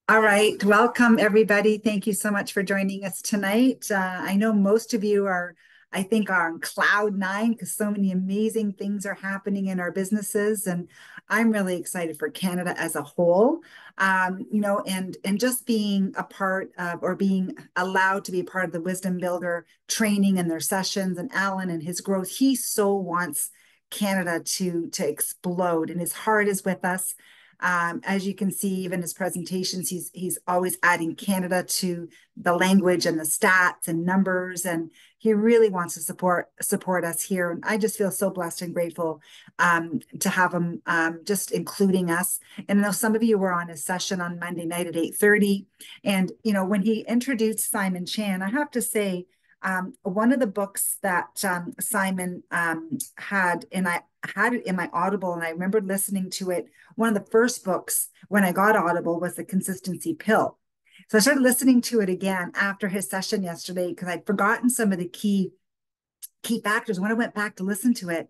All right, welcome everybody. Thank you so much for joining us tonight. I know most of you I think, are on cloud nine because so many amazing things are happening in our businesses, and I'm really excited for Canada as a whole. And just being a part of or being allowed to be a part of the Wisdom Builder training and their sessions, and Alan and his growth. He so wants Canada to explode, and his heart is with us. As you can see, even his presentations, he's always adding Canada to the language and the stats and numbers, and he really wants to support us here. And I just feel so blessed and grateful to have him just including us. And I know some of you were on his session on Monday night at 8:30, and when he introduced Simon Chan, I have to say. One of the books that Simon had, and I had it in my Audible, and I remember listening to it. One of the first books when I got Audible was The Consistency Pill. So I started listening to it again after his session yesterday because I'd forgotten some of the key factors. When I went back to listen to it,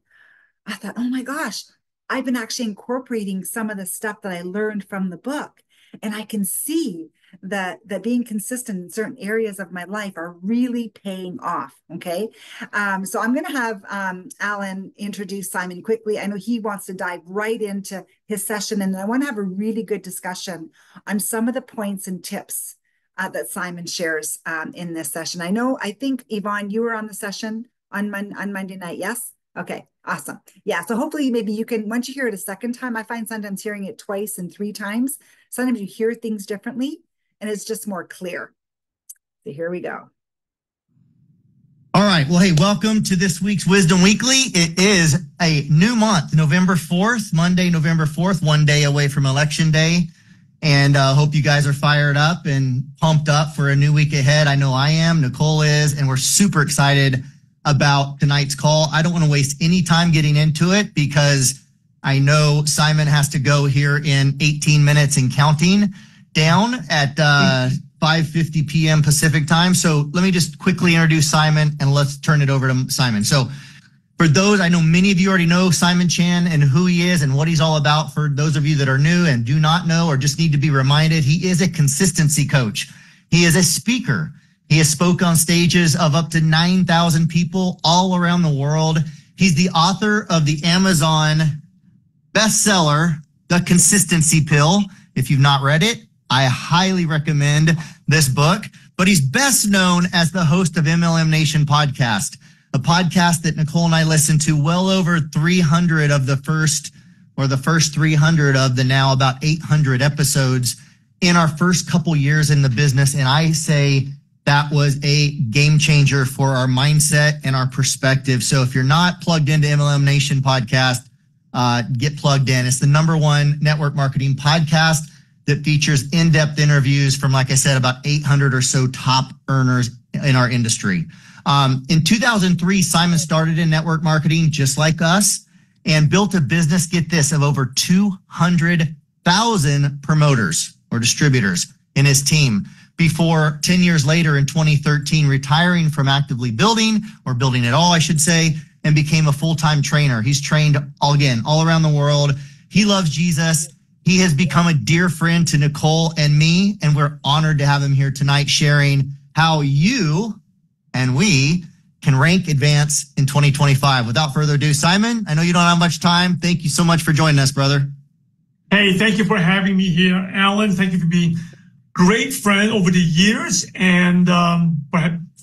I thought, oh my gosh, I've been actually incorporating some of the stuff that I learned from the book. And I can see that being consistent in certain areas of my life are really paying off. Okay. So I'm going to have Alan introduce Simon quickly. I know he wants to dive right into his session, and I want to have a really good discussion on some of the points and tips that Simon shares in this session. I think, Yvonne, you were on the session on Monday night. Yes. Okay, awesome. Yeah, so hopefully maybe you can, once you hear it a second time, I find sometimes hearing it twice and three times, sometimes you hear things differently and it's just more clear. So here we go. All right, well, hey, welcome to this week's Wisdom Weekly. It is a new month, November 4th, Monday, November 4th, one day away from Election Day. And hope you guys are fired up and pumped up for a new week ahead. I know I am, Nicole is, and we're super excited about tonight's call. I don't want to waste any time getting into it because I know Simon has to go here in 18 minutes and counting down at 5:50 p.m. Pacific time. So let me just quickly introduce Simon and let's turn it over to Simon. So for those, I know many of you already know Simon Chan and who he is and what he's all about. For those of you that are new and do not know or just need to be reminded, he is a consistency coach. He is a speaker. He has spoke on stages of up to 9,000 people all around the world. He's the author of the Amazon bestseller, The Consistency Pill. If you've not read it, I highly recommend this book. But he's best known as the host of MLM Nation podcast, a podcast that Nicole and I listened to well over 300 of the first 300 of the now about 800 episodes in our first couple years in the business. And I say, that was a game changer for our mindset and our perspective. So if you're not plugged into MLM Nation podcast, get plugged in. It's the #1 network marketing podcast that features in-depth interviews from, like I said, about 800 or so top earners in our industry. In 2003, Simon started in network marketing just like us and built a business, get this, of over 200,000 promoters or distributors in his team, before 10 years later in 2013, retiring from actively building, or building at all, I should say, and became a full-time trainer. He's trained all around the world. He loves Jesus. He has become a dear friend to Nicole and me, and we're honored to have him here tonight sharing how you and we can rank advance in 2025. Without further ado, Simon, I know you don't have much time. Thank you so much for joining us, brother. Hey, thank you for having me here, Alan. Thank you for being great friend over the years, and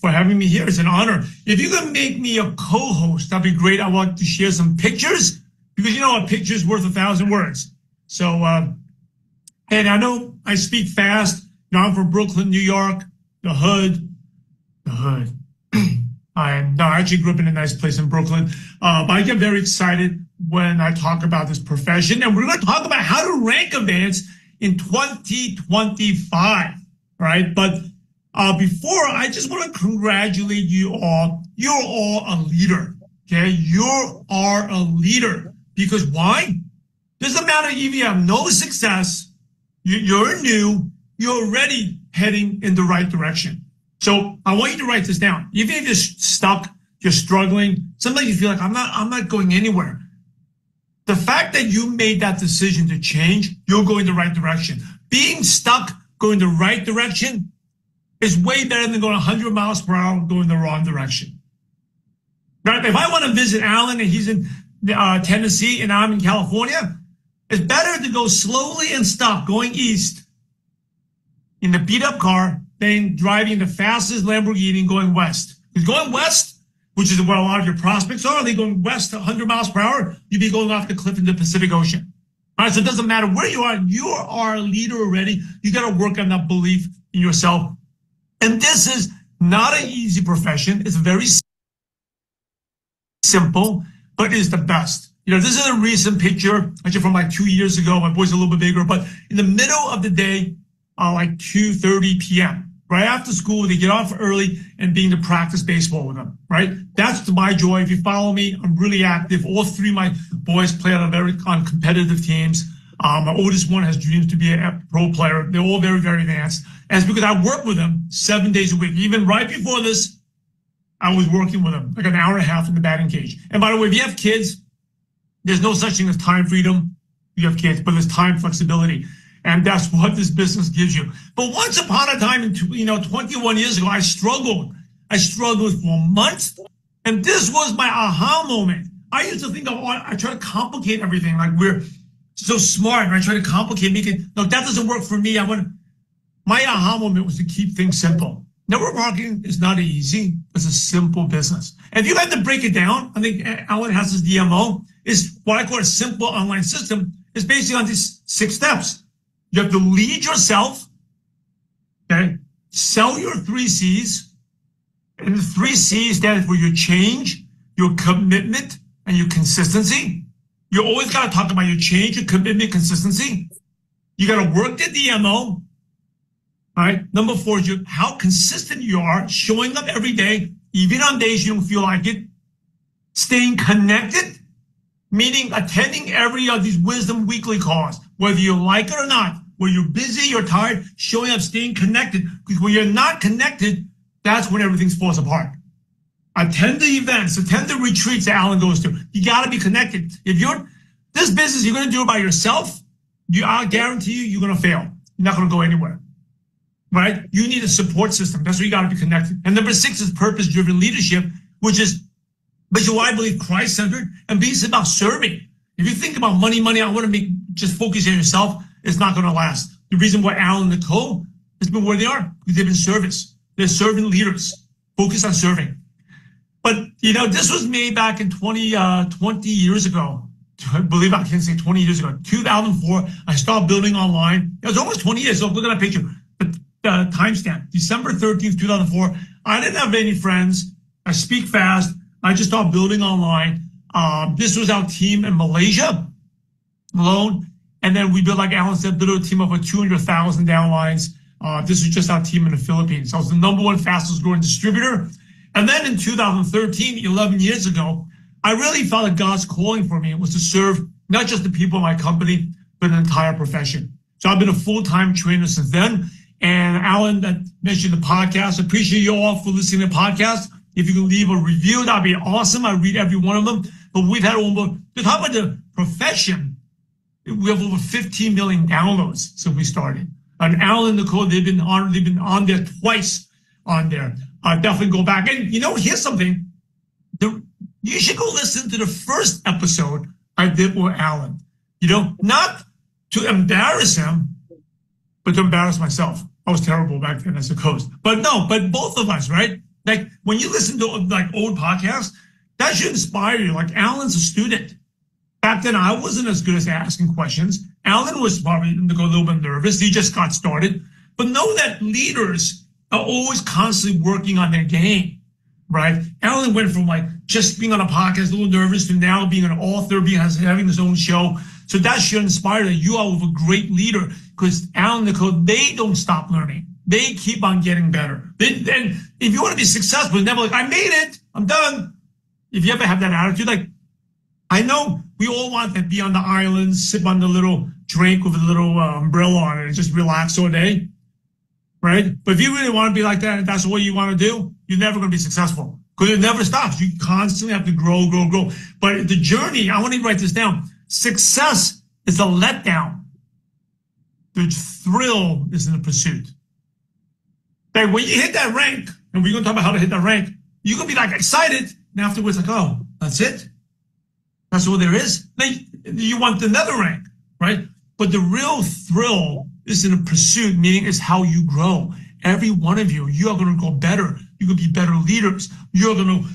for having me here. It's an honor. If you can make me a co-host, that'd be great. I want to share some pictures because a picture's worth 1,000 words. So, and I know I speak fast. I'm from Brooklyn, New York, the hood. I actually grew up in a nice place in Brooklyn, but I get very excited when I talk about this profession, and we're going to talk about how to rank advance in 2025, right? But before, I just want to congratulate you all. You're all a leader, okay? You are a leader. Because why? Doesn't matter if you have no success, you're new, you're already heading in the right direction. So I want you to write this down. Even if you're stuck, you're struggling, sometimes you feel like I'm not going anywhere. The fact that you made that decision to change, you're going the right direction. Being stuck going the right direction is way better than going 100 miles per hour going the wrong direction. Right? If I want to visit Alan and he's in Tennessee and I'm in California, it's better to go slowly and stop going east in the beat up car than driving the fastest Lamborghini and going west. Because going west, which is where a lot of your prospects are, they going west at 100 miles per hour, you'd be going off the cliff in the Pacific Ocean. All right, so it doesn't matter where you are a leader already. You got to work on that belief in yourself. And this is not an easy profession. It's very simple, but it is the best. This is a recent picture, actually from like 2 years ago. My boy's a little bit bigger, but in the middle of the day, like 2:30 p.m., right after school, they get off early and being to practice baseball with them, right? That's my joy. If you follow me, I'm really active. All three of my boys play on competitive teams. My oldest one has dreams to be a pro player. They're all very, very advanced. And it's because I work with them 7 days a week. Even right before this, I was working with them like an hour and a half in the batting cage. And by the way, if you have kids, there's no such thing as time freedom. You have kids, but there's time flexibility. And that's what this business gives you. But once upon a time, 21 years ago, I struggled. I struggled for months. And this was my aha moment. I used to think I try to complicate everything. Like we're so smart. And I try to complicate, no, that doesn't work for me. My aha moment was to keep things simple. Network marketing is not easy. It's a simple business. And if you had to break it down, I think Alan has his DMO, is what I call a simple online system. It's basically on these 6 steps. You have to lead yourself, okay? Sell your 3 C's. And the 3 C's stand for your change, your commitment, and your consistency. You always got to talk about your change, your commitment, consistency. You got to work the DMO. All right. Number 4 is how consistent you are, showing up every day, even on days you don't feel like it. Staying connected, meaning attending every of these Wisdom Weekly calls, whether you like it or not, whether you're busy, you're tired, showing up, staying connected. Because when you're not connected, that's when everything falls apart. Attend the events, attend the retreats that Alan goes to. You got to be connected. If this business, you're going to do it by yourself, I guarantee you're going to fail. You're not going to go anywhere. Right? You need a support system. That's where you got to be connected. And number 6 is purpose-driven leadership, which is why I believe Christ-centered and being about serving. If you think about money, I want to just focus on yourself, it's not going to last. The reason why Alan and Nicole has been where they are, because they've been service. They're serving leaders. Focus on serving. But, this was made back in 20 years ago. I believe I can say 20 years ago. 2004, I started building online. It was almost 20 years. So look at that picture. The timestamp, December 13th, 2004. I didn't have any friends. I speak fast. I just started building online. This was our team in Malaysia alone. And then we built, like Alan said, built a team of over 200,000 downlines. This was just our team in the Philippines. I was the number 1 fastest growing distributor. And then in 2013, 11 years ago, I really felt that God's calling for me was to serve not just the people in my company, but the entire profession. So I've been a full-time trainer since then. And Alan that mentioned the podcast. Appreciate you all for listening to the podcast. If you can leave a review, that'd be awesome. I read every one of them. But we've had to talk about the profession, we have over 15 million downloads since we started. And Alan and Nicole, they've been on there twice on there. Definitely go back. And here's something. You should go listen to the first episode I did with Alan. Not to embarrass him, but to embarrass myself. I was terrible back then as a host. But both of us, right? Like when you listen to like old podcasts, that should inspire you. Like Alan's a student. Back then, I wasn't as good as asking questions. Alan was probably a little bit nervous. He just got started. But know that leaders are always constantly working on their game, right? Alan went from like just being on a podcast, a little nervous, to now being an author, having his own show. So that should inspire that you are a great leader, because Alan and Nicole, they don't stop learning. They keep on getting better. And if you want to be successful, never like, I made it, I'm done. If you ever have that attitude, like, I know we all want to be on the island, sip on the little drink with a little umbrella on it and just relax all day, right? But if you really want to be like that, and that's what you want to do, you're never going to be successful, because it never stops. You constantly have to grow. But the journey, I want to write this down. Success is a letdown. the thrill is in the pursuit. Like when you hit that rank, and we're going to talk about how to hit that rank, you're going to be like excited, and afterwards like, oh, that's it? That's all there is? Then you want another rank, right? But the real thrill is in the pursuit, meaning it's how you grow. Every one of you are going to go better. You're going to be better leaders. You're going to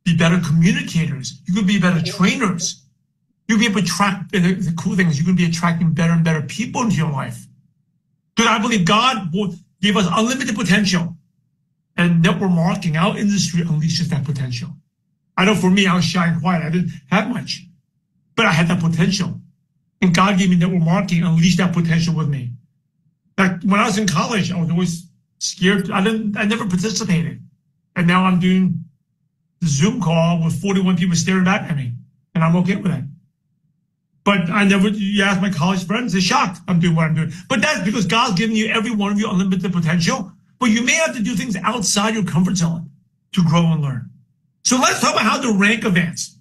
be better communicators. You're going to be better trainers. You'll be able to attract, the cool thing is you're going to be attracting better and better people into your life. Because I believe God gave us unlimited potential. And network marketing, our industry unleashes that potential. I know for me, I was shy and quiet. I didn't have much. But I had that potential. And God gave me network marketing, unleashed that potential with me. Like when I was in college, I was always scared. I never participated. And now I'm doing the Zoom call with 41 people staring back at me. And I'm okay with that. But you ask my college friends, they're shocked I'm doing what I'm doing. But that's because God's giving you, every one of you, unlimited potential. But you may have to do things outside your comfort zone to grow and learn. So let's talk about how to rank advance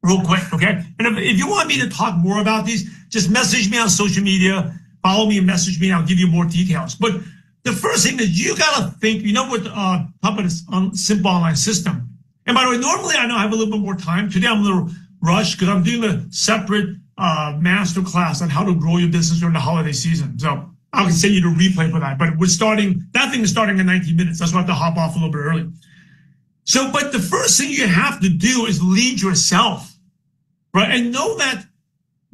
real quick, okay? And if you want me to talk more about these, just message me on social media, follow me and message me, and I'll give you more details. But the first thing is you got to think, talk about this simple online system. And by the way, normally I know I have a little bit more time. Today I'm a little rushed because I'm doing a separate master class on how to grow your business during the holiday season. So I can send you the replay for that. But that thing is starting in 19 minutes. That's why I have to hop off a little bit early. So, but the first thing you have to do is lead yourself, right? And know that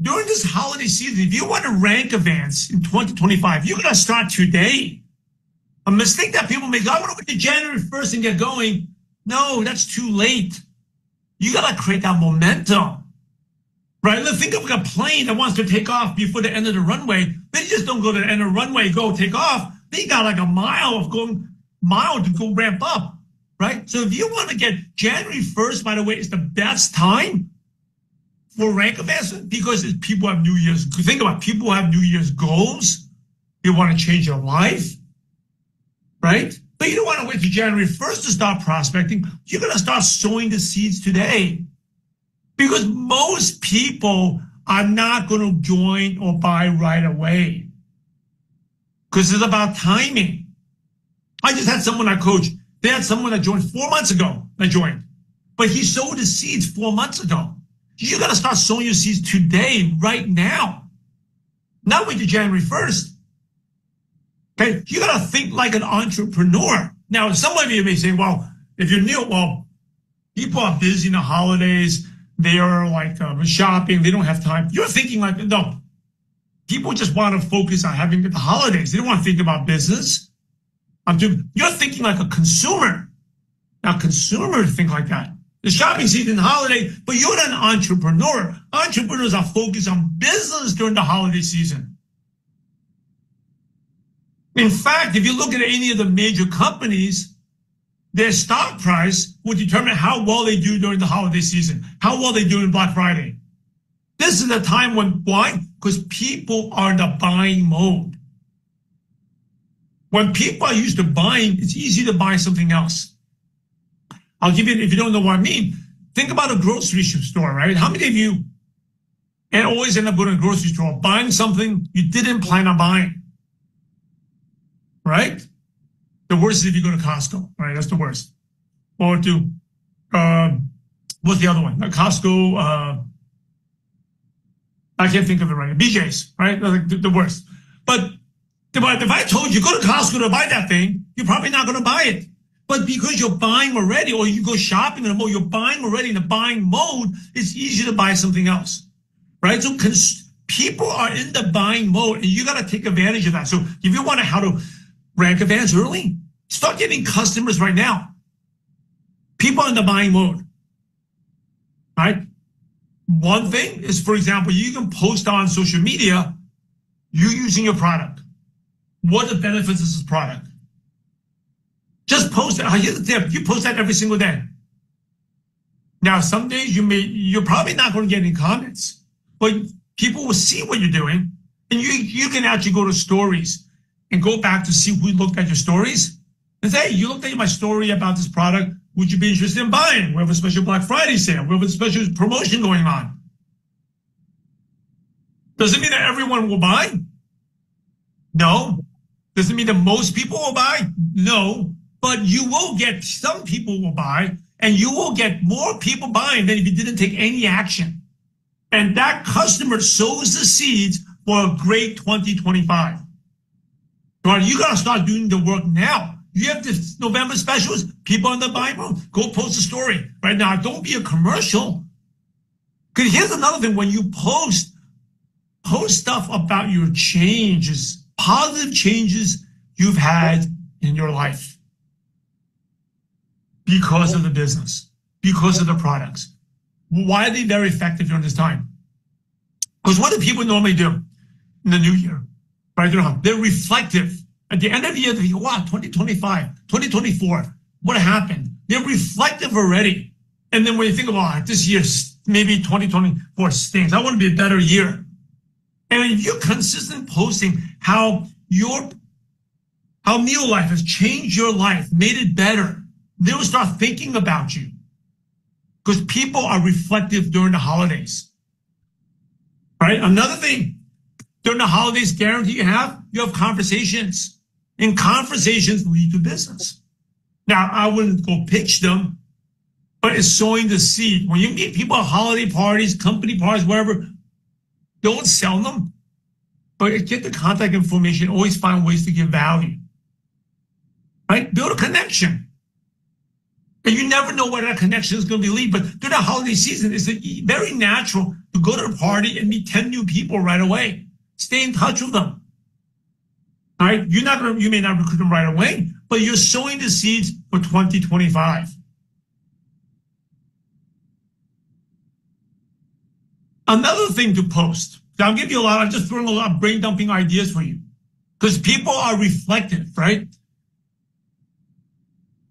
during this holiday season, if you want to rank advance in 2025, you're going to start today. A mistake that people make, I want to wait to January 1st and get going. No, that's too late. You got to create that momentum. Right? Let's think of like a plane that wants to take off before the end of the runway. They just don't go to the end of the runway, go take off. They got like a mile to go ramp up, right? So if you want to get January 1st, by the way, is the best time for rank advancement because people have New Year's. Think about it, people have New Year's goals. They want to change their life, right? But you don't want to wait till January 1st to start prospecting. You're going to start sowing the seeds today. Because most people are not going to join or buy right away. Because it's about timing. I just had someone I coached. They had someone that joined 4 months ago that joined. But he sowed his seeds 4 months ago. You got to start sowing your seeds today, right now. Not wait till January 1st. Okay? You got to think like an entrepreneur. Now, some of you may say, well, if you're new, well, people are busy in the holidays. They are like shopping. They don't have time. You're thinking like, no, people just want to focus on having the holidays. They don't want to think about business. You're thinking like a consumer. Now, consumers think like that. The shopping season, holiday, but you're not an entrepreneur. Entrepreneurs are focused on business during the holiday season. In fact, if you look at any of the major companies, their stock price will determine how well they do during the holiday season, how well they do in Black Friday. This is the time why? Because people are in the buying mode. When people are used to buying, it's easy to buy something else. I'll give you, if you don't know what I mean, think about a grocery store, right? How many of you always end up going to a grocery store buying something you didn't plan on buying, right? The worst is if you go to Costco, right? That's the worst. Or to, what's the other one? Costco, I can't think of it right now. BJ's, right? That's like the worst. But if I told you, go to Costco to buy that thing, you're probably not going to buy it. But because you're buying already, or you go shopping in the mode, you're buying already in the buying mode, it's easier to buy something else, right? So people are in the buying mode, and you got to take advantage of that. So if you want to how to rank advance early, start getting customers right now. People are in the buying mode, right? One thing is, for example, you can post on social media, you using your product. What are the benefits of this product? Just post it. Here's the tip. You post that every single day. Now, some days you're probably not going to get any comments, but people will see what you're doing, and you can actually go to stories and go back to see who looked at your stories and say, hey, you looked at my story about this product. Would you be interested in buying? We have a special Black Friday sale. We have a special promotion going on. Does it mean that everyone will buy? No. Does it mean that most people will buy? No. But you will get some people will buy, and you will get more people buying than if you didn't take any action. And that customer sows the seeds for a great 2025. Right? You got to start doing the work now. You have the November specials, people on the Bible, go post a story right now. Don't be a commercial. Because here's another thing. When you post stuff about your changes, positive changes you've had in your life because of the business, because of the products. Why are they very effective during this time? Because what do people normally do in the new year? Right? They're reflective. At the end of the year, they go, wow, 2025, 2024, what happened? They're reflective already. And then when you think about this year, maybe 2024 stinks. I want to be a better year. And if you're consistent posting how Meal Life has changed your life, made it better, they will start thinking about you. Because people are reflective during the holidays. Right? Another thing, during the holidays, guarantee you have conversations. And conversations lead to business. Now, I wouldn't go pitch them, but it's sowing the seed. When you meet people at holiday parties, company parties, wherever, don't sell them, but get the contact information. Always find ways to give value. Right? Build a connection. And you never know where that connection is going to lead. But during the holiday season, it's very natural to go to a party and meet 10 new people right away. Stay in touch with them. All right? You may not recruit them right away, but you're sowing the seeds for 2025. Another thing to post. I'm giving you I'm just throwing a lot of brain dumping ideas for you. Because people are reflective, right?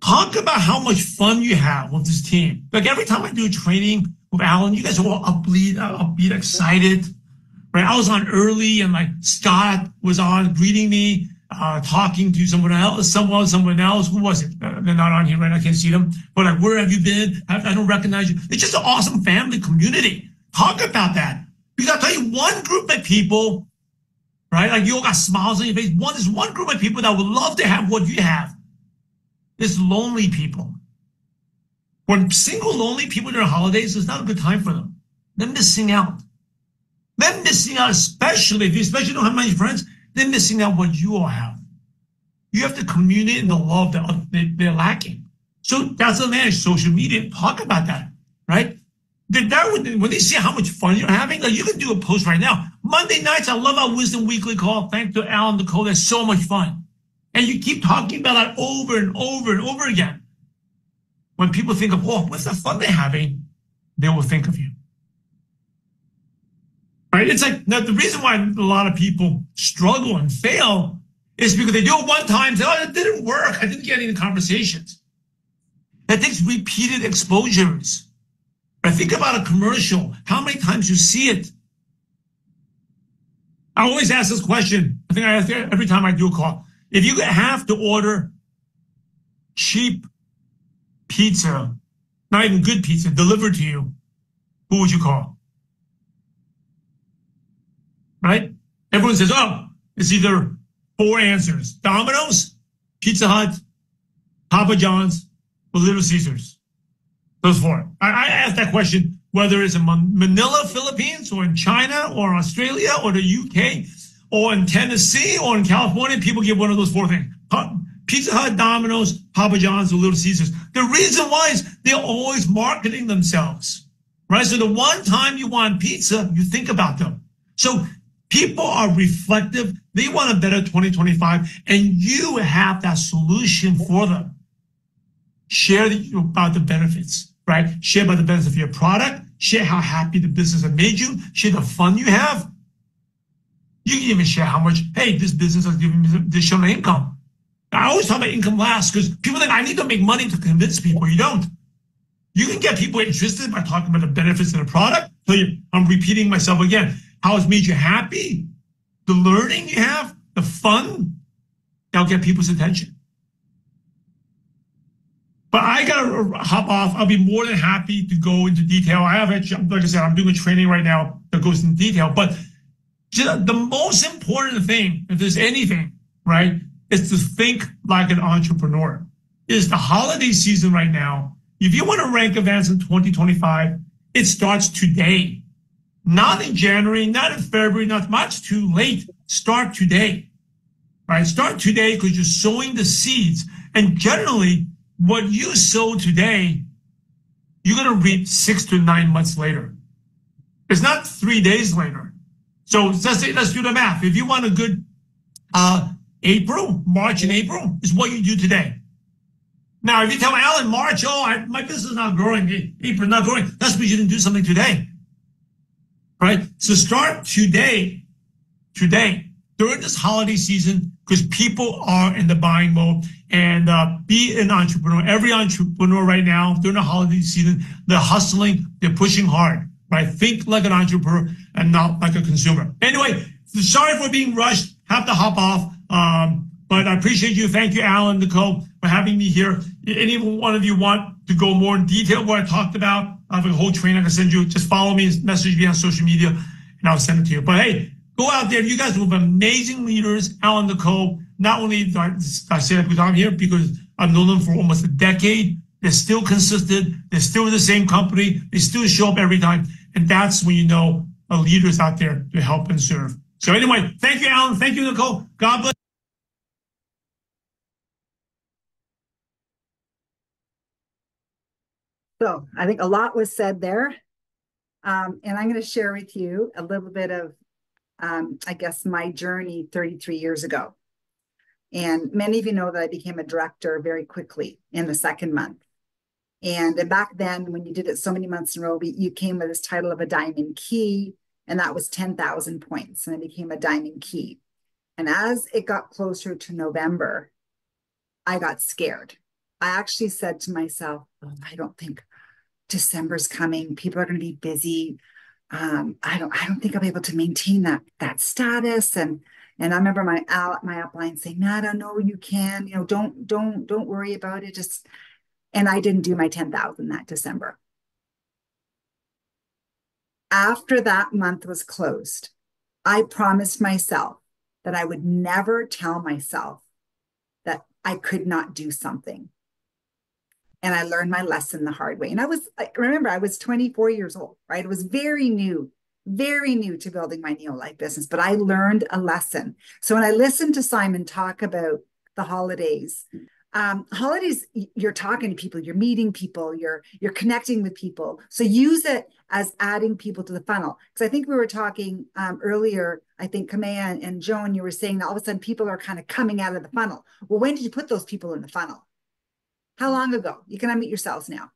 Talk about how much fun you have with this team. Like every time I do a training with Alan, you guys are all upbeat, excited. Right? I was on early, and like Scott was on greeting me, talking to someone else. Who was it? They're not on here right now. I can't see them. But like, where have you been? I don't recognize you. It's just an awesome family community. Talk about that. Because I'll tell you, one group of people, right? Like you all got smiles on your face. There's one group of people that would love to have what you have. It's lonely people. When single, lonely people during holidays, it's not a good time for them. They're missing out. They're missing out, especially if you don't have many friends, they're missing out what you all have. You have to communicate in the love that they're lacking. So that's the advantage. Social media, talk about that, right? When they see how much fun you're having, like you can do a post right now. Monday nights, I love our Wisdom Weekly call. Thanks to Alan Nicole. There's so much fun. And you keep talking about that over and over and over again. When people think of, what's the fun they're having, they will think of you. Right? It's like, now the reason why a lot of people struggle and fail is because they do it one time, say, it didn't work. I didn't get any conversations. That takes repeated exposures. Right? Think about a commercial. How many times you see it? I always ask this question. I think I ask it every time I do a call. If you have to order cheap pizza, not even good pizza, delivered to you, who would you call? Right? Everyone says, it's either 4 answers. Domino's, Pizza Hut, Papa John's, or Little Caesars. Those 4. I asked that question whether it's in Manila, Philippines, or in China, or Australia, or the UK, or in Tennessee, or in California. People give one of those 4 things. Pizza Hut, Domino's, Papa John's, or Little Caesars. The reason why is they're always marketing themselves. Right? So the one time you want pizza, you think about them. So people are reflective. They want a better 2025, and you have that solution for them. Share about the benefits, right? Share about the benefits of your product. Share how happy the business has made you. Share the fun you have. You can even share how much, this business has given me additional income. I always talk about income last because people think I need to make money to convince people. You don't. You can get people interested by talking about the benefits of the product. So I'm repeating myself again. How it's made you happy, the learning you have, the fun, that'll get people's attention. But I got to hop off. I'll be more than happy to go into detail. Like I said, I'm doing a training right now that goes into detail. But The most important thing, if there's anything, right, is to think like an entrepreneur. It's the holiday season right now. If you want to rank events in 2025, it starts today. Not in January, not in February, not much too late. Start today, right? Start today because you're sowing the seeds. And generally, what you sow today, you're going to reap 6 to 9 months later. It's not 3 days later. So let's do the math. If you want a good March and April is what you do today. Now, if you tell Alan, March, my business is not growing, April not growing, that's because you didn't do something today. Right? So start today, during this holiday season, because people are in the buying mode, and be an entrepreneur. Every entrepreneur right now, during the holiday season, they're hustling, they're pushing hard, right? Think like an entrepreneur and not like a consumer. Anyway, sorry for being rushed, have to hop off. But I appreciate you. Thank you, Alan, Nicole, for having me here. Any one of you want to go more in detail what I talked about, I have a whole training I can send you. Just follow me, message me on social media, and I'll send it to you. But hey, go out there. You guys are amazing leaders, Alan, Nicole. Not only do I say that because I'm here, because I've known them for almost a decade. They're still consistent. They're still in the same company. They still show up every time. And that's when you know a leader is out there to help and serve. So anyway, thank you, Alan. Thank you, Nicole. God bless. So I think a lot was said there. And I'm going to share with you a little bit of, I guess, my journey 33 years ago. And many of you know that I became a director very quickly in the second month. And back then, when you did it so many months in a row, you came with this title of a diamond key, and that was 10,000 points. And I became a diamond key. And as it got closer to November, I got scared. I actually said to myself, I don't think December's coming. People are going to be busy. I don't think I'll be able to maintain that status. And I remember my upline saying, Nada, no, you can. Don't worry about it. And I didn't do my 10,000 that December. After that month was closed, I promised myself that I would never tell myself that I could not do something. And I learned my lesson the hard way. And I was 24 years old, right? It was very new to building my Neolife business, but I learned a lesson. So when I listened to Simon talk about the holidays, you're talking to people, you're meeting people, you're connecting with people. So use it as adding people to the funnel. Because I think we were talking earlier, I think Kamea and Joan, you were saying that all of a sudden people are kind of coming out of the funnel. Well, when did you put those people in the funnel? How long ago? You can unmute yourselves now.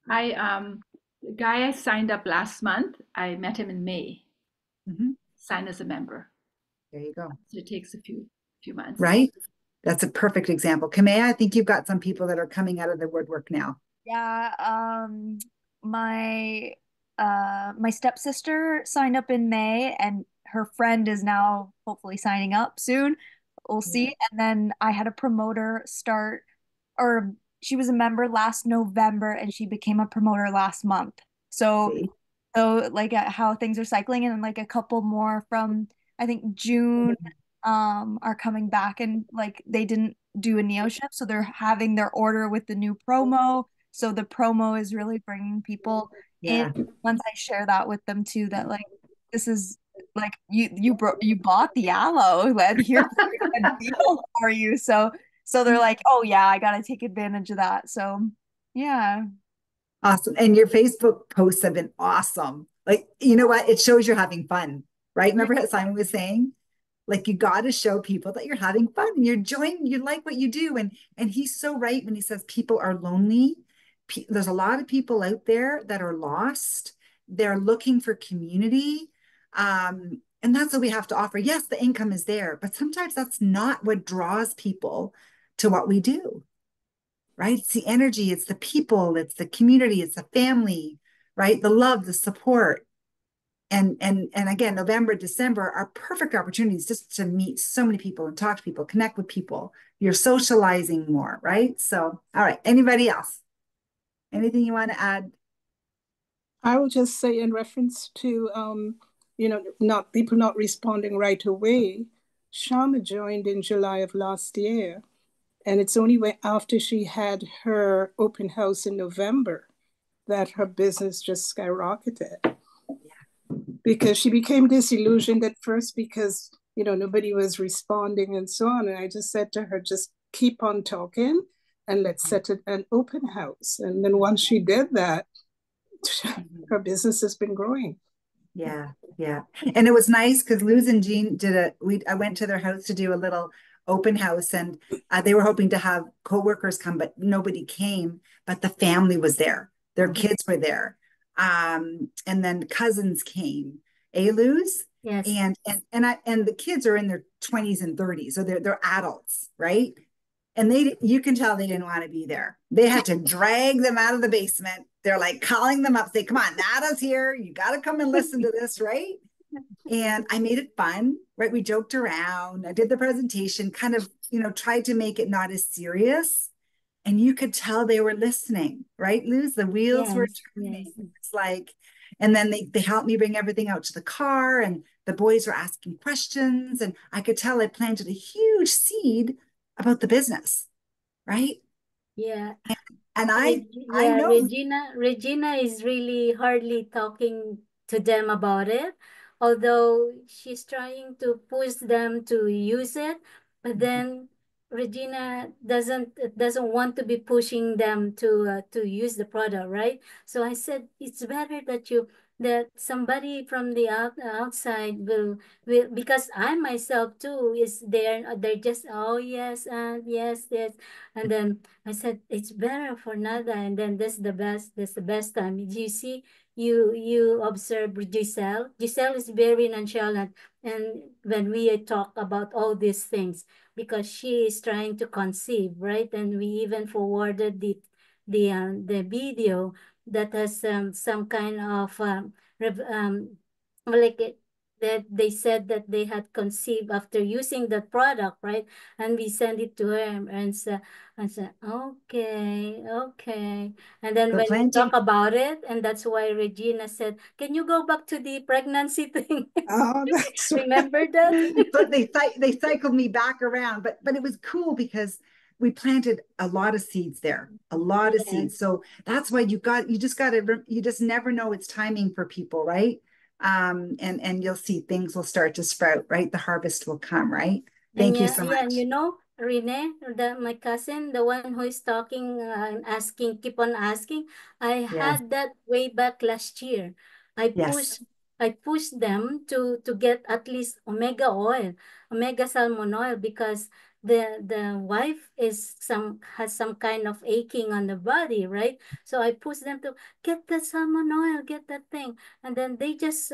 The guy I signed up last month, I met him in May. Signed as a member. There you go. So it takes a few months. Right? That's a perfect example. Kamea, I think you've got some people that are coming out of the woodwork now. Yeah, my stepsister signed up in May, and her friend is now hopefully signing up soon. We'll see. And then I had a promoter start, or she was a member last November, and she became a promoter last month. So like how things are cycling, and then like a couple more from I think June are coming back, and like they didn't do a Neo shift, so they're having their order with the new promo. So the promo is really bringing people in. Once I share that with them too, that like this is like you bought the aloe, and here's a deal for you. So they're like, oh yeah, I gotta take advantage of that. So yeah. Awesome. And your Facebook posts have been awesome. Like, you know what? It shows you're having fun, right? Remember how Simon was saying? Like, you got to show people that you're having fun and you're enjoying, you like what you do. And he's so right when he says people are lonely. There's a lot of people out there that are lost. They're looking for community. And that's what we have to offer. Yes, the income is there, but sometimes that's not what draws people to what we do, right? It's the energy, it's the people, it's the community, it's the family, right? The love, the support. And again, November, December are perfect opportunities just to meet so many people and talk to people, connect with people. You're socializing more, right? So, all right, anybody else? Anything you want to add? I will just say in reference to not people not responding right away, Shama joined in July of last year. And it's only after she had her open house in November that her business just skyrocketed. Yeah. Because she became disillusioned at first because, nobody was responding and so on. And I just said to her, just keep on talking and let's set an open house. And then once she did that, her business has been growing. Yeah, yeah. And it was nice because Luz and Jean I went to their house to do a little open house, and they were hoping to have coworkers come, but nobody came, but the family was there. Their kids were there. And then cousins came. Luz? Yes. And the kids are in their 20s and 30s, so they're adults, right? And you can tell they didn't want to be there. They had to drag them out of the basement. They're like calling them up, say, come on, Nada's here. You got to come and listen to this, right? And I made it fun, right? We joked around. I did the presentation, kind of, tried to make it not as serious. And you could tell they were listening, right, Luz? The wheels were turning. Yes. It's like, and then they helped me bring everything out to the car, and the boys were asking questions. And I could tell I planted a huge seed about the business, right? Yeah. And I know Regina is really hardly talking to them about it, although she's trying to push them to use it, but then Regina doesn't want to be pushing them to use the product, right? So I said it's better that somebody from the outside will because I myself too is there. They're just yes and yes, and then I said it's better for Nada, and then that's the best time. You see, you observe Giselle. Giselle is very nonchalant, and when we talk about all these things, because she is trying to conceive, right? And we even forwarded the video that has some kind of like that they said that they had conceived after using that product, right? And we send it to her and said, okay. And then when we talk about it, and that's why Regina said, can you go back to the pregnancy thing? Oh, that's remember that? But they cycled me back around, but it was cool because we planted a lot of seeds there, a lot of seeds. So that's why you just never know it's timing for people, right? And you'll see things will start to sprout, right? The harvest will come, right? Thank you so much. Yeah, and Rene, my cousin, the one who is talking and asking, keep on asking, I had that way back last year. I pushed them to get at least omega salmon oil, because the wife has some kind of aching on the body, right? So I pushed them to get the salmon oil, get that thing, and then they just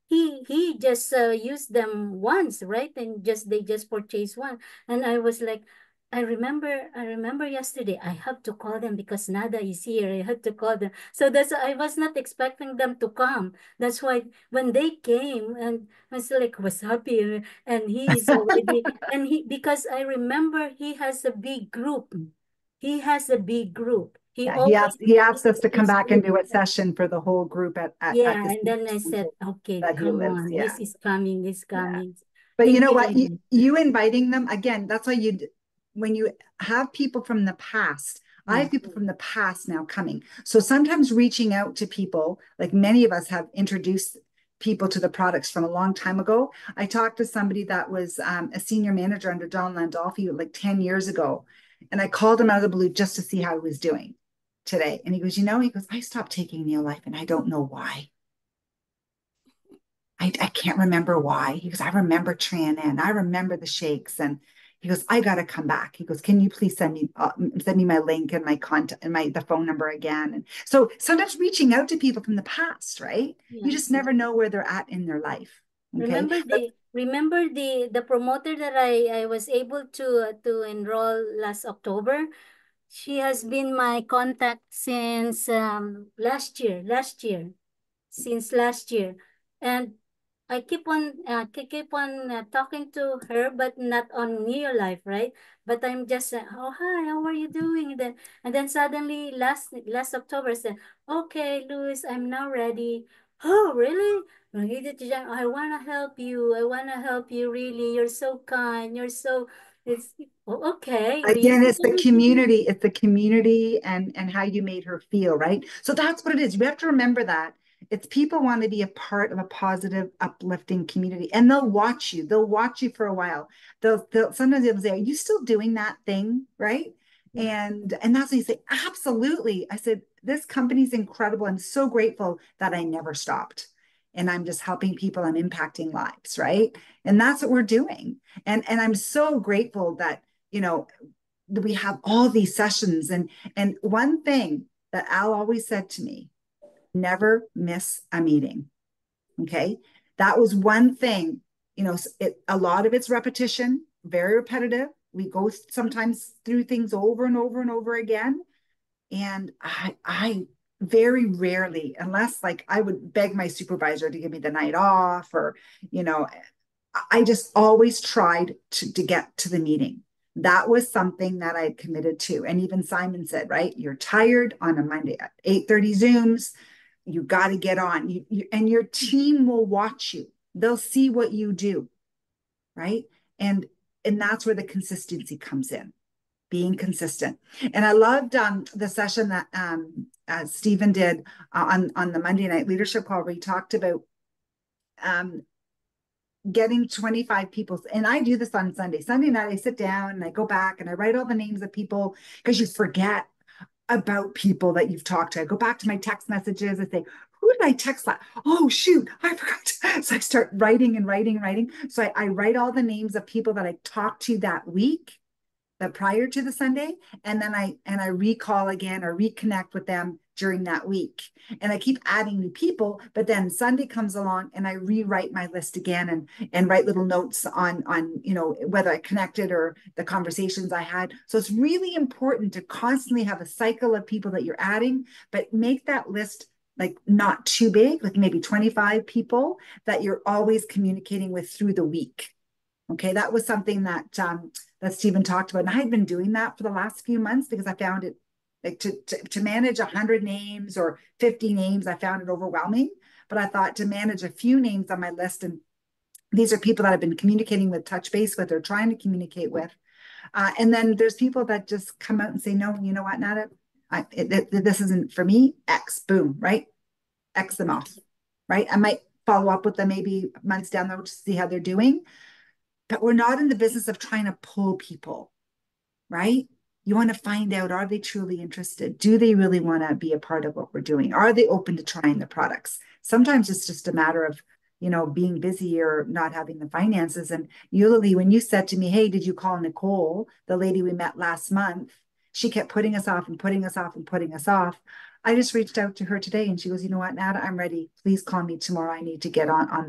he just used them once, right? And they just purchased one, and I was like, I remember yesterday, I have to call them because Nada is here. I had to call them. So I was not expecting them to come. That's why when they came, and I was like, was happy. And he is already, because I remember he has a big group. He has a big group. He asked us to come back and do a session for the whole group at and then I said, okay, come on, this is coming, But you know what? You inviting them again, that's why when you have people from the past, I have people from the past now coming. So sometimes reaching out to people, like many of us have introduced people to the products from a long time ago. I talked to somebody that was a senior manager under Don Landolfi like 10 years ago. And I called him out of the blue just to see how he was doing today. And he goes, I stopped taking Neolife and I don't know why. I can't remember why. He goes, I remember Tran and I remember the shakes. And he goes, I got to come back. He goes, can you please send me my link and my contact and the phone number again? And so sometimes reaching out to people from the past, right? Yeah. You just never know where they're at in their life. Okay? Remember the promoter that I was able to enroll last October? She has been my contact since last year, since last year. And I keep on talking to her, but not on Neolife, right? But I'm just oh hi, how are you doing? And then suddenly last October said, okay, Luz, I'm now ready. oh, really? I want to help you. I want to help you, really. You're so kind. You're so, it's, oh, okay, Again, really? it's the community and how you made her feel, right? So that's what it is. We have to remember that. It's people want to be a part of a positive, uplifting community, and they'll watch you. They'll watch you for a while. They'll sometimes they'll say, "Are you still doing that thing?" Right? And that's when you say, "Absolutely." I said, "This company's incredible. I'm so grateful that I never stopped, and I'm just helping people. I'm impacting lives, right?" And that's what we're doing. And I'm so grateful that you know we have all these sessions, and one thing that Al always said to me, never miss a meeting. Okay, that was one thing. A lot of it's repetition, very repetitive. We go sometimes through things over and over and over again, and I very rarely, unless like I would beg my supervisor to give me the night off, or you know I just always tried to get to the meeting. That was something that I committed to. And even Simon said, right, you're tired on a Monday at 8:30 Zooms. You got to get on. And your team will watch you. They'll see what you do, right? And that's where the consistency comes in, being consistent. And I loved the session that Stephen did on the Monday night leadership call, where he talked about um, getting 25 people. And I do this on Sunday night. I sit down and I go back and I write all the names of people, because you forget about people that you've talked to. I go back to my text messages and say, who did I text that? Oh, shoot, I forgot. So I start writing and writing. So I write all the names of people that I talked to that week, that prior to the Sunday, and then I recall again or reconnect with them during that week. And I keep adding new people, but then Sunday comes along and I rewrite my list again and write little notes on whether I connected or the conversations I had. So it's really important to constantly have a cycle of people that you're adding, but make that list like not too big, like maybe 25 people that you're always communicating with through the week. Okay, that was something that Stephen talked about, and I had been doing that for the last few months, because I found it like to manage 100 names or 50 names, I found it overwhelming. But I thought to manage a few names on my list, and these are people that I've been communicating with, touch base with, or trying to communicate with, and then there's people that just come out and say, no, you know what, Nada, this isn't for me. X, boom, right? X them off, right? I might follow up with them maybe months down the road to see how they're doing. But we're not in the business of trying to pull people, right? You want to find out, are they truly interested? Do they really want to be a part of what we're doing? Are they open to trying the products? Sometimes it's just a matter of, being busy or not having the finances. And Eulalie, when you said to me, hey, did you call Nicole, the lady we met last month? She kept putting us off and putting us off and putting us off. I just reached out to her today and she goes, you know what, Nada, I'm ready. Please call me tomorrow. I need to get on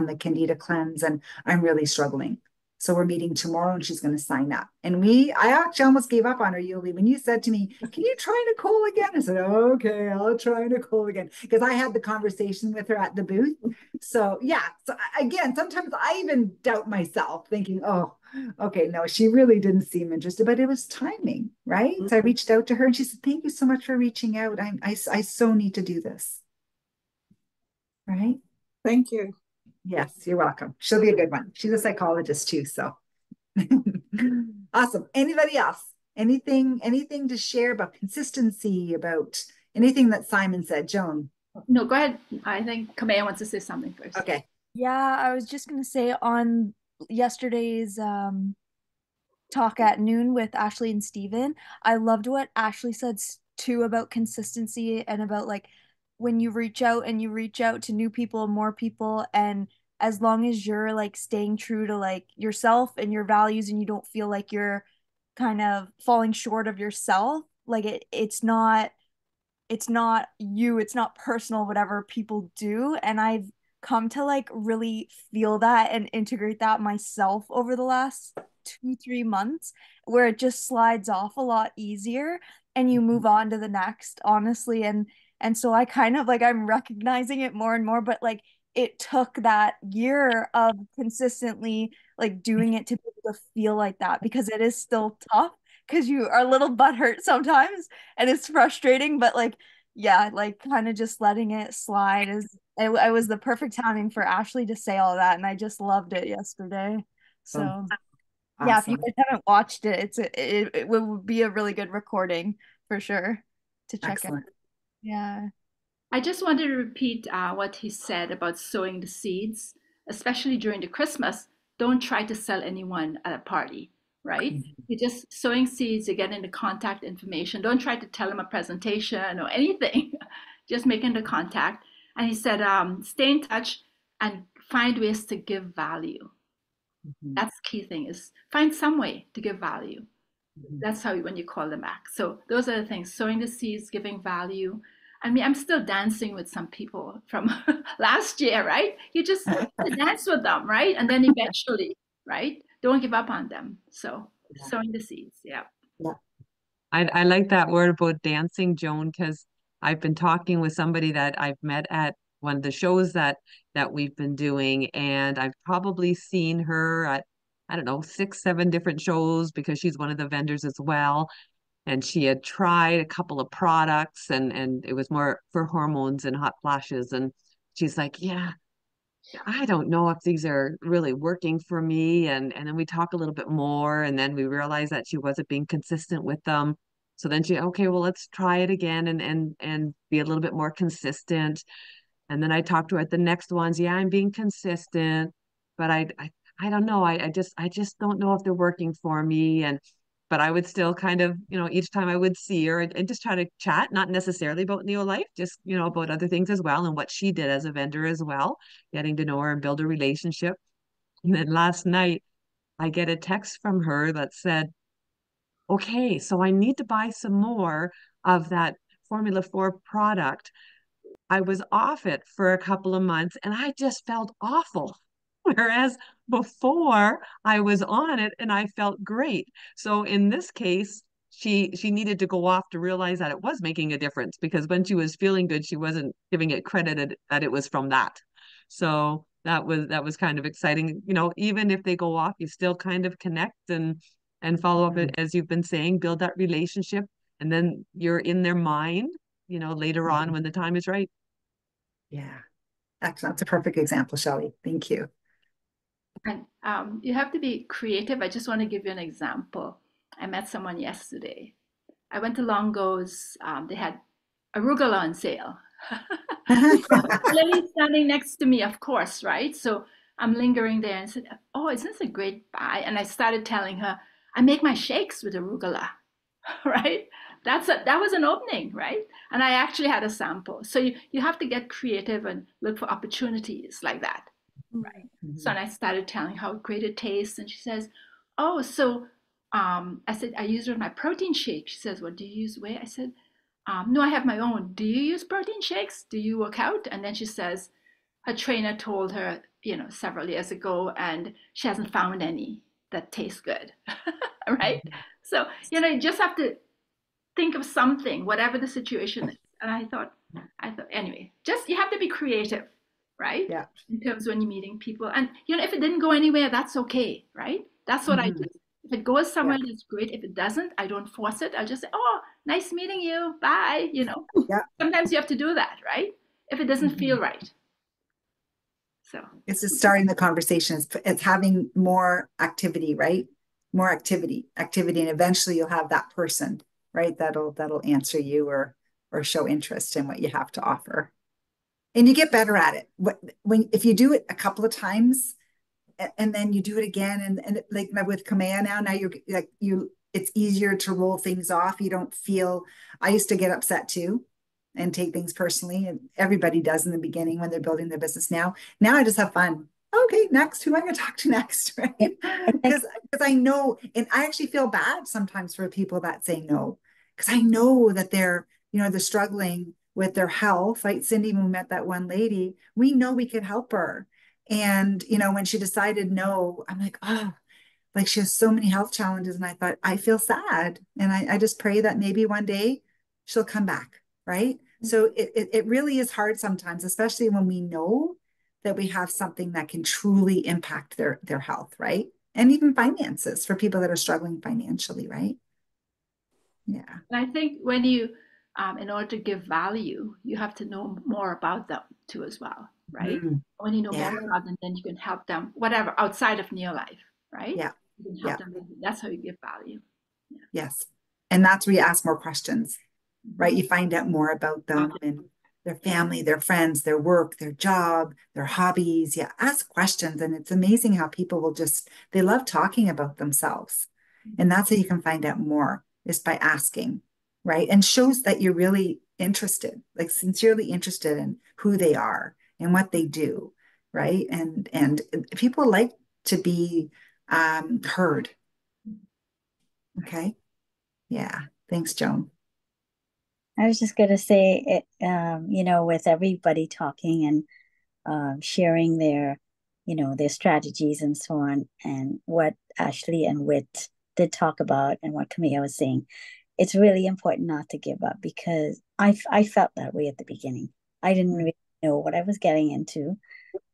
the Candida cleanse, and I'm really struggling. So we're meeting tomorrow and she's going to sign up. And I actually almost gave up on her, Yuli, when you said to me, can you try Nicole again? I said, okay, I'll try Nicole again. Because I had the conversation with her at the booth. So yeah. So again, sometimes I even doubt myself, thinking, oh, okay, no, she really didn't seem interested, but it was timing, right? So I reached out to her and she said, thank you so much for reaching out. I so need to do this. Right? Thank you. Yes, you're welcome. She'll be a good one. She's a psychologist too, so. Awesome. Anybody else? Anything to share about consistency, about anything that Simon said? Joan? No, go ahead. I think Kamea wants to say something first. Okay. Yeah, I was just going to say, on yesterday's talk at noon with Ashley and Steven, I loved what Ashley said too about consistency, and about like when you reach out to new people, more people, and as long as you're like staying true to like yourself and your values, and you don't feel like you're kind of falling short of yourself, like it's not you, it's not personal, whatever people do. And I've come to like really feel that and integrate that myself over the last 2-3 months, where it just slides off a lot easier and you move on to the next, honestly. And so I kind of like, I'm recognizing it more and more, but like it took that year of consistently like doing it to be able to feel like that, because it is still tough, because you are a little butthurt sometimes and it's frustrating, but like, yeah, like kind of just letting it slide it was the perfect timing for Ashley to say all that, and I just loved it yesterday. So yeah, if you Awesome. guys haven't watched it, it would be a really good recording for sure to check out. Excellent. Yeah. I just wanted to repeat what he said about sowing the seeds, especially during the Christmas. Don't try to sell anyone at a party, right? You're just sowing seeds, you're getting the contact information. Don't try to tell them a presentation or anything, just making the contact. And he said, stay in touch and find ways to give value. That's the key thing, is find some way to give value. That's how when you call them back. So those are the things: sowing the seeds, giving value. I mean, I'm still dancing with some people from last year, right? You just dance with them, right? And then eventually, right? Don't give up on them. So sowing the seeds, yeah. I like that word about dancing, Joan, because I've been talking with somebody that I've met at one of the shows that we've been doing, and I've probably seen her at, I don't know, 6, 7 different shows because she's one of the vendors as well. And she had tried a couple of products, and it was more for hormones and hot flashes. And she's like, yeah, I don't know if these are really working for me. And then we talk a little bit more, and then we realize that she wasn't being consistent with them. So then she, okay, well, let's try it again and be a little bit more consistent. And then I talked to her at the next ones. Yeah, I'm being consistent, but I don't know. I just don't know if they're working for me. But I would still kind of, each time I would see her and just try to chat, not necessarily about Neolife, just, about other things as well and what she did as a vendor as well, getting to know her and build a relationship. And then last night, I get a text from her that said, okay, so I need to buy some more of that Formula 4 product. I was off it for a couple of months and I just felt awful. Whereas before I was on it and I felt great. So in this case, she needed to go off to realize that it was making a difference, because when she was feeling good, she wasn't giving it credit that it was from that. So that was kind of exciting. Even if they go off, you still kind of connect and follow up, as you've been saying, build that relationship, and then you're in their mind, later on when the time is right. Yeah. Excellent. That's a perfect example, Shelley. Thank you. And you have to be creative. I just want to give you an example. I met someone yesterday. I went to Longo's. They had arugula on sale. Lily's standing next to me, of course, right? So I'm lingering there and said, oh, isn't this a great buy? And I started telling her, I make my shakes with arugula, right? That was an opening, right? And I actually had a sample. So you have to get creative and look for opportunities like that. Right. So and I started telling how great it tastes, and she says, "Oh, so," I said, "I use it in my protein shake." She says, "What do you use whey?" I said, "No, I have my own. Do you use protein shakes? Do you work out?" And then she says, her trainer told her, several years ago, and she hasn't found any that taste good, right? So you just have to think of something, whatever the situation is. And I thought, anyway, just you have to be creative. Right? Yeah. In terms when you're meeting people. And, if it didn't go anywhere, that's okay, right? That's what I do. If it goes somewhere, that's great. If it doesn't, I don't force it. I'll just say, oh, nice meeting you. Bye. Yeah. Sometimes you have to do that, right? If it doesn't feel right. So it's just starting the conversation. It's having more activity, right? More activity, and eventually you'll have that person, right? That'll answer you or show interest in what you have to offer. And you get better at it. If you do it a couple of times, and then you do it again, and like with Kamea now it's easier to roll things off. You don't feel. I used to get upset too, and take things personally, and everybody does in the beginning when they're building their business. Now I just have fun. Okay, next, who am I going to talk to next, right? Because I know, and I actually feel bad sometimes for people that say no, because I know that they're struggling with their health, right? Cindy, when we met that one lady, we know we could help her. And, when she decided no, I'm like, oh, like she has so many health challenges. And I thought, I feel sad. And I just pray that maybe one day she'll come back, right? So it really is hard sometimes, especially when we know that we have something that can truly impact their health, right? And even finances for people that are struggling financially, right? Yeah. And I think when you in order to give value, you have to know more about them too as well, right? When you know more about them, then you can help them, whatever, outside of Neolife, right? Yeah. You can help them. That's how you give value. Yeah. Yes. And that's where you ask more questions, right? You find out more about them and their family, their friends, their work, their job, their hobbies. Yeah, ask questions. And it's amazing how people will they love talking about themselves. And that's how you can find out more, is by asking, right? And shows that you're really interested, like sincerely interested in who they are and what they do, right? And people like to be heard. Okay. Yeah. Thanks, Joan. I was just going to say, with everybody talking and sharing their, their strategies and so on, and what Ashley and Whit did talk about and what Camilla was saying, it's really important not to give up, because I felt that way at the beginning. I didn't really know what I was getting into.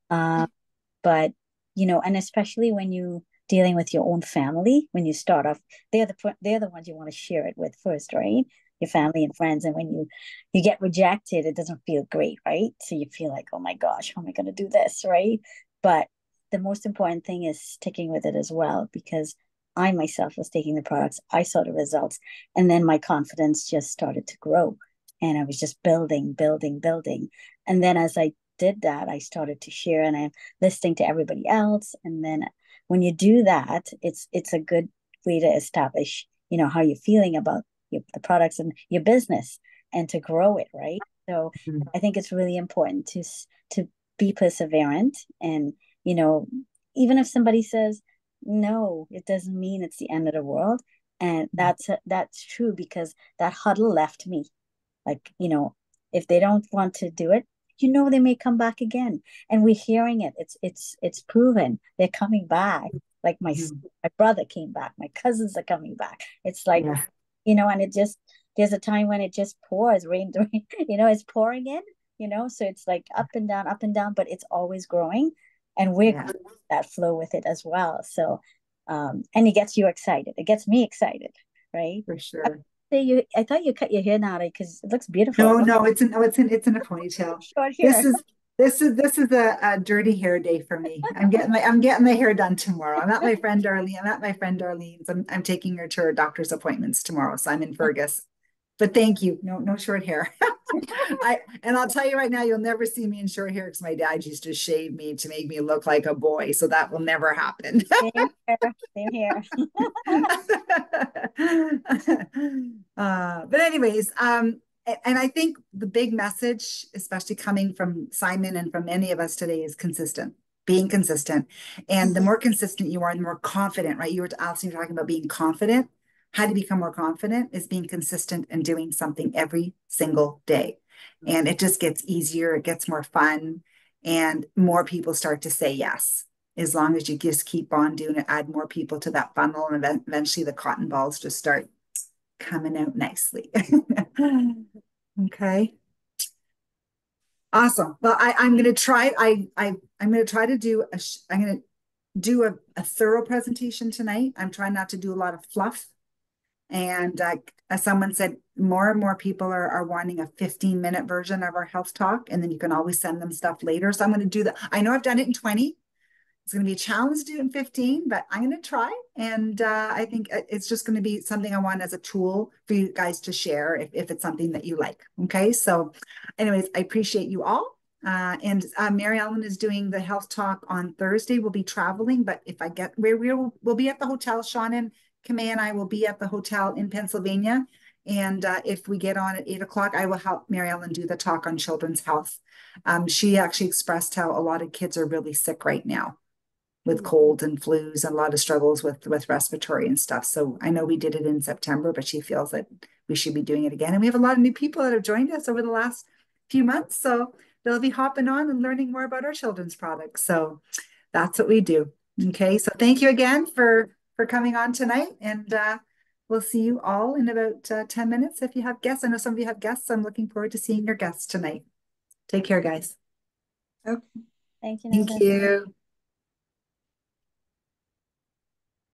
But, and especially when you dealing with your own family, when you start off, they're the ones you want to share it with first, right? Your family and friends. And when you get rejected, it doesn't feel great, right? So you feel like, oh my gosh, how am I going to do this, right? But the most important thing is sticking with it as well, because I myself was taking the products, I saw the results, and then my confidence just started to grow, and I was just building. And then as I did that, I started to share, and I'm listening to everybody else. And then when you do that, it's a good way to establish, how you're feeling about the products and your business, and to grow it, right? So I think it's really important to be perseverant, and even if somebody says no, it doesn't mean it's the end of the world. And that's true, because that huddle left me. Like, if they don't want to do it, they may come back again. And we're hearing it. It's proven. They're coming back. Like my brother came back. My cousins are coming back. It's like, and it just, there's a time when it just pours, rain, it's pouring in, so it's like up and down, but it's always growing. And we're that flow with it as well. So, and it gets you excited. It gets me excited, right? For sure. I thought you cut your hair now, because it looks beautiful. No, it's in a ponytail. Short hair. This is a dirty hair day for me. I'm getting my hair done tomorrow. I'm at my friend Darlene's. I'm taking her to her doctor's appointments tomorrow. So I'm in Fergus. But thank you. No short hair. I'll tell you right now, you'll never see me in short hair, because my dad used to shave me to make me look like a boy. So that will never happen. Same here. But anyways, and I think the big message, especially coming from Simon and from many of us today, is being consistent. And the more consistent you are, the more confident, right? Allison, you were talking about being confident. How to become more confident is being consistent and doing something every single day. And it just gets easier. It gets more fun, and more people start to say yes. As long as you just keep on doing it, add more people to that funnel, and eventually the cotton balls just start coming out nicely. Okay. Awesome. Well, I'm going to try. I'm going to try to do I'm going to do a thorough presentation tonight. I'm trying not to do a lot of fluff. And as someone said, more and more people are wanting a 15-minute version of our health talk, and then you can always send them stuff later. So I'm going to do that. I know I've done it in 20. It's going to be a challenge to do it in 15, but I'm going to try. And I think it's just going to be something I want as a tool for you guys to share if it's something that you like. Okay. So anyways, I appreciate you all. And Mary Ellen is doing the health talk on Thursday. We'll be traveling, but if I get where we'll be at the hotel, Sean and Kamei and I will be at the hotel in Pennsylvania. And if we get on at 8 o'clock, I will help Mary Ellen do the talk on children's health. She actually expressed how a lot of kids are really sick right now with colds and flus, and a lot of struggles with respiratory and stuff. So I know we did it in September, but she feels that we should be doing it again. And we have a lot of new people that have joined us over the last few months. So they'll be hopping on and learning more about our children's products. So that's what we do. Okay. So thank you again for coming on tonight. And we'll see you all in about 10 minutes if you have guests. I know some of you have guests. So I'm looking forward to seeing your guests tonight. Take care, guys. Okay. Thank you. Thank you.